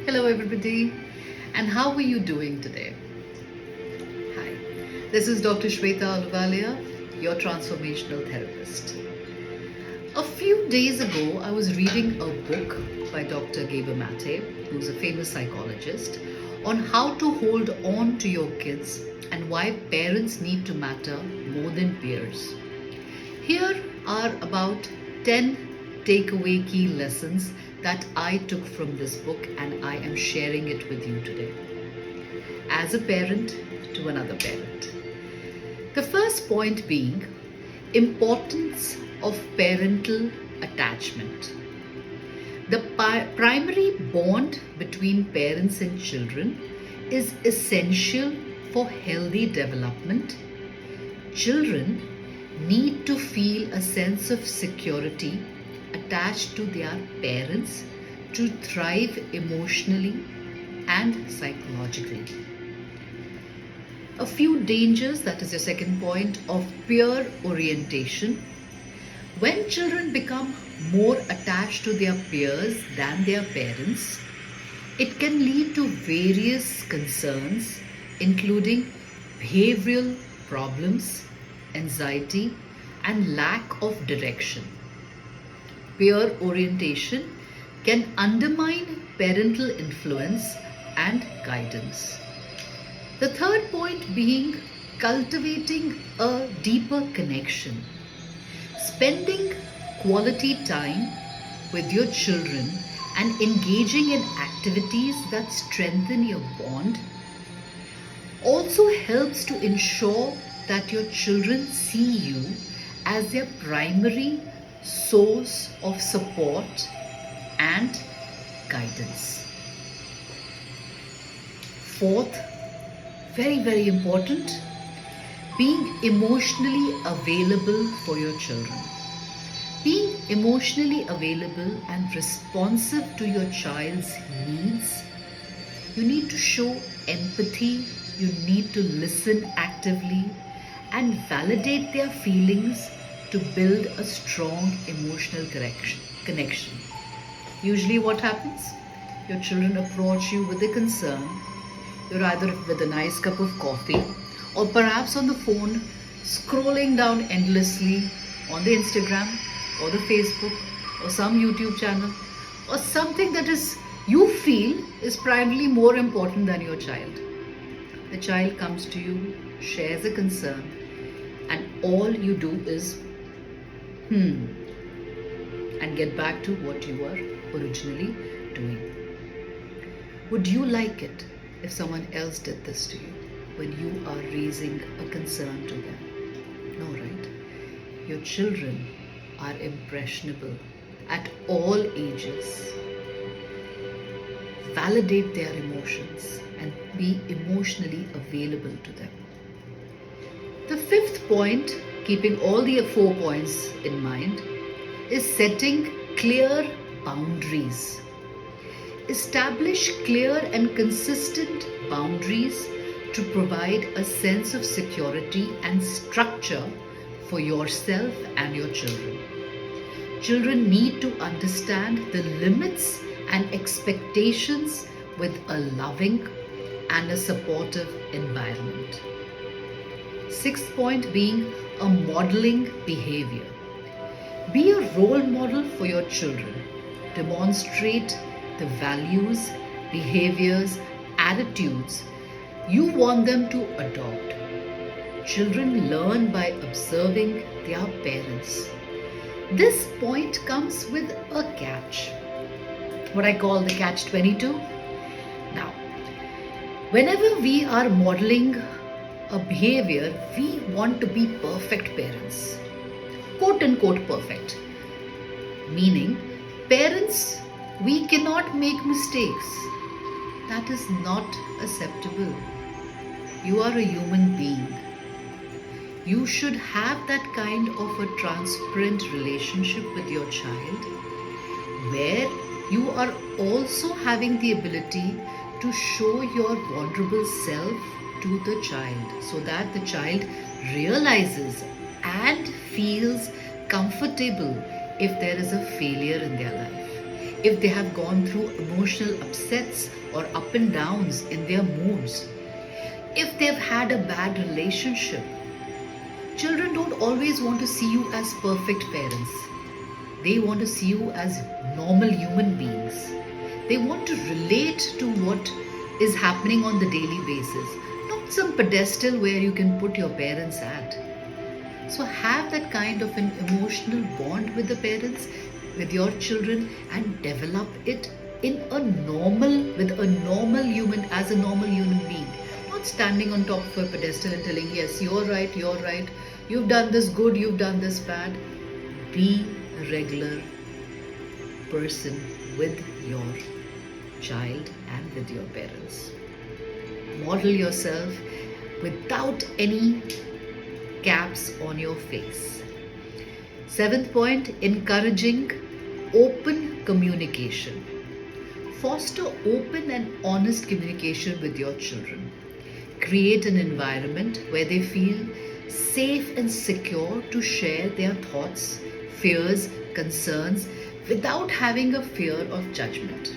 Hello, everybody, and how are you doing today? Hi, this is Dr. Shweta Aluvalia, your transformational therapist. A few days ago, I was reading a book by Dr. Gabor Mate, who's a famous psychologist, on how to hold on to your kids and why parents need to matter more than peers. Here are about 10 takeaway key lessons that I took from this book, and I am sharing it with you today. As a parent to another parent. The first point being importance of parental attachment. The primary bond between parents and children is essential for healthy development. Children need to feel a sense of security attached to their parents to thrive emotionally and psychologically. A few dangers, that is your second point, of peer orientation. When children become more attached to their peers than their parents, it can lead to various concerns, including behavioral problems, anxiety, and lack of direction. Peer orientation can undermine parental influence and guidance. The third point being cultivating a deeper connection. Spending quality time with your children and engaging in activities that strengthen your bond also helps to ensure that your children see you as their primary source of support and guidance. Fourth, very important, being emotionally available for your children. Being emotionally available and responsive to your child's needs. You need to show empathy, you need to listen actively and validate their feelings to build a strong emotional connection. Usually what happens? Your children approach you with a concern. You're either with a nice cup of coffee or perhaps on the phone scrolling down endlessly on the Instagram or the Facebook or some YouTube channel or something that is you feel is primarily more important than your child. The child comes to you, shares a concern, and all you do is and get back to what you were originally doing. Would you like it if someone else did this to you when you are raising a concern to them? No, right? Your children are impressionable at all ages. Validate their emotions and be emotionally available to them. The fifth point, keeping all the 4 points in mind, is setting clear boundaries. Establish clear and consistent boundaries to provide a sense of security and structure for yourself and your children. Children need to understand the limits and expectations with a loving and a supportive environment. Sixth point being a modeling behavior. Be a role model for your children. Demonstrate the values, behaviors, attitudes you want them to adopt. Children learn by observing their parents. This point comes with a catch, what I call the catch 22. Now, whenever we are modeling a behavior, we want to be perfect parents, quote unquote perfect, meaning parents, we cannot make mistakes. That is not acceptable. You are a human being. You should have that kind of a transparent relationship with your child where you are also having the ability to show your vulnerable self to the child so that the child realizes and feels comfortable if there is a failure in their life. if they have gone through emotional upsets or up and downs in their moods, if they've had a bad relationship. Children don't always want to see you as perfect parents. They want to see you as normal human beings. They want to relate to what is happening on the daily basis, not some pedestal where you can put your parents at. So have that kind of an emotional bond with the parents, with your children, and develop it in a normal, with a normal human, as a normal human being. Not standing on top of a pedestal and telling, yes, you're right, you've done this good, you've done this bad. Be a regular person with your child and with your parents. Model yourself without any caps on your face. 7th point, encouraging open communication. Foster open and honest communication with your children. Create an environment where they feel safe and secure to share their thoughts, fears, concerns without having a fear of judgment.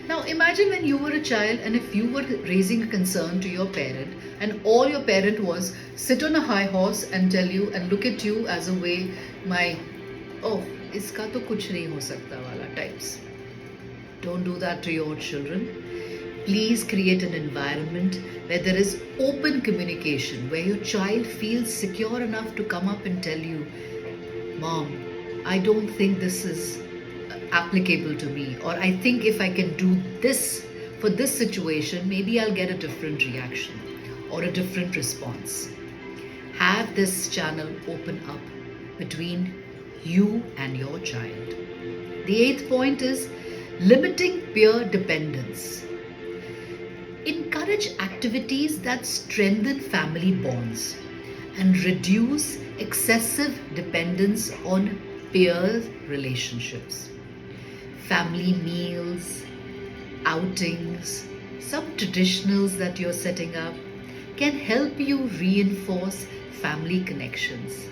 Now imagine when you were a child and if you were raising a concern to your parent and all your parent was sit on a high horse and tell you and look at you as a way, iska to kuch nahi ho sakta wala types. Don't do that to your children. Please create an environment where there is open communication, where your child feels secure enough to come up and tell you, Mom, I don't think this is applicable to me, or I think if I can do this for this situation, maybe I'll get a different reaction or a different response. Have this channel open up between you and your child. The 8th point is limiting peer dependence. Encourage activities that strengthen family bonds and reduce excessive dependence on peer relationships. Family meals, outings, some traditionals that you're setting up can help you reinforce family connections.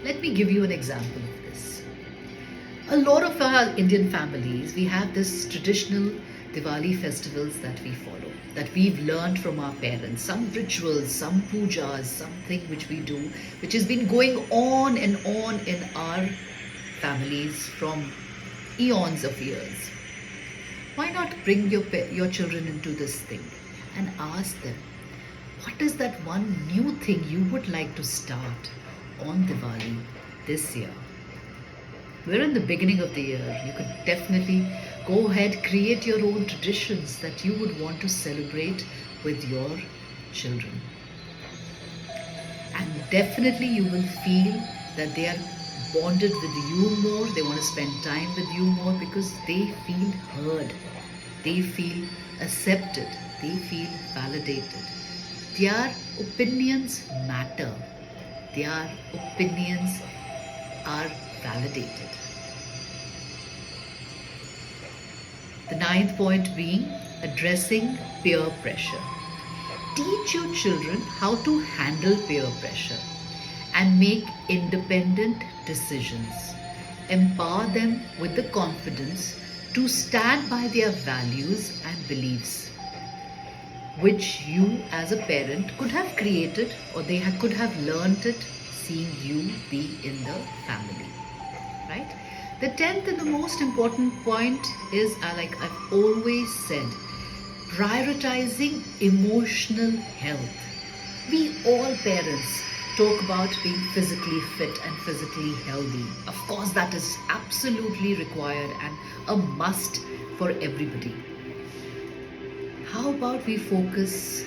Let me give you an example of this. A lot of our Indian families, we have this traditional Diwali festivals that we follow, that we've learned from our parents. Some rituals, some pujas, something which we do, which has been going on and on in our families from eons of years. Why not bring your children into this thing and ask them, what is that one new thing you would like to start on Diwali this year? We're in the beginning of the year. You could definitely go ahead, create your own traditions that you would want to celebrate with your children. And definitely you will feel that they are bonded with you more, they want to spend time with you more because they feel heard, they feel accepted, they feel validated. Their opinions matter, their opinions are validated. The 9th point being addressing peer pressure. Teach your children how to handle peer pressure and make independent decisions. Empower them with the confidence to stand by their values and beliefs, which you as a parent could have created or they could have learnt it seeing you be in the family, right? The 10th and the most important point is, like I've always said, prioritizing emotional health. We all parents talk about being physically fit and physically healthy. Of course, that is absolutely required and a must for everybody. How about we focus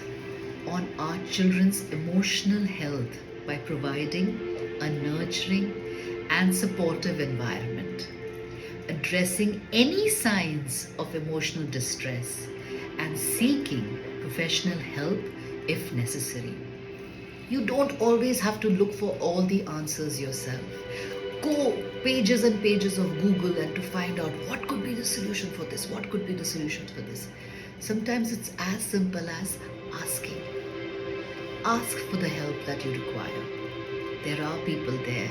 on our children's emotional health by providing a nurturing and supportive environment, addressing any signs of emotional distress, and seeking professional help if necessary. You don't always have to look for all the answers yourself. Go pages and pages of Google and to find out what could be the solution for this, what could be the solution for this. Sometimes it's as simple as asking. Ask for the help that you require. There are people there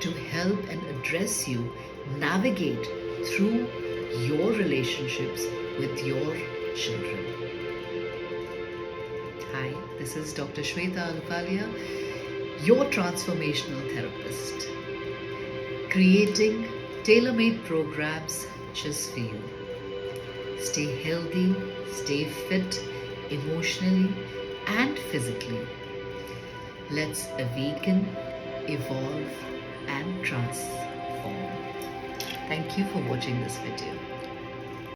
to help and address you, navigate through your relationships with your children. Hi, this is Dr. Shweta Aluwalia, your transformational therapist, creating tailor-made programs just for you. Stay healthy, stay fit emotionally and physically. Let's awaken, evolve and transform. Thank you for watching this video.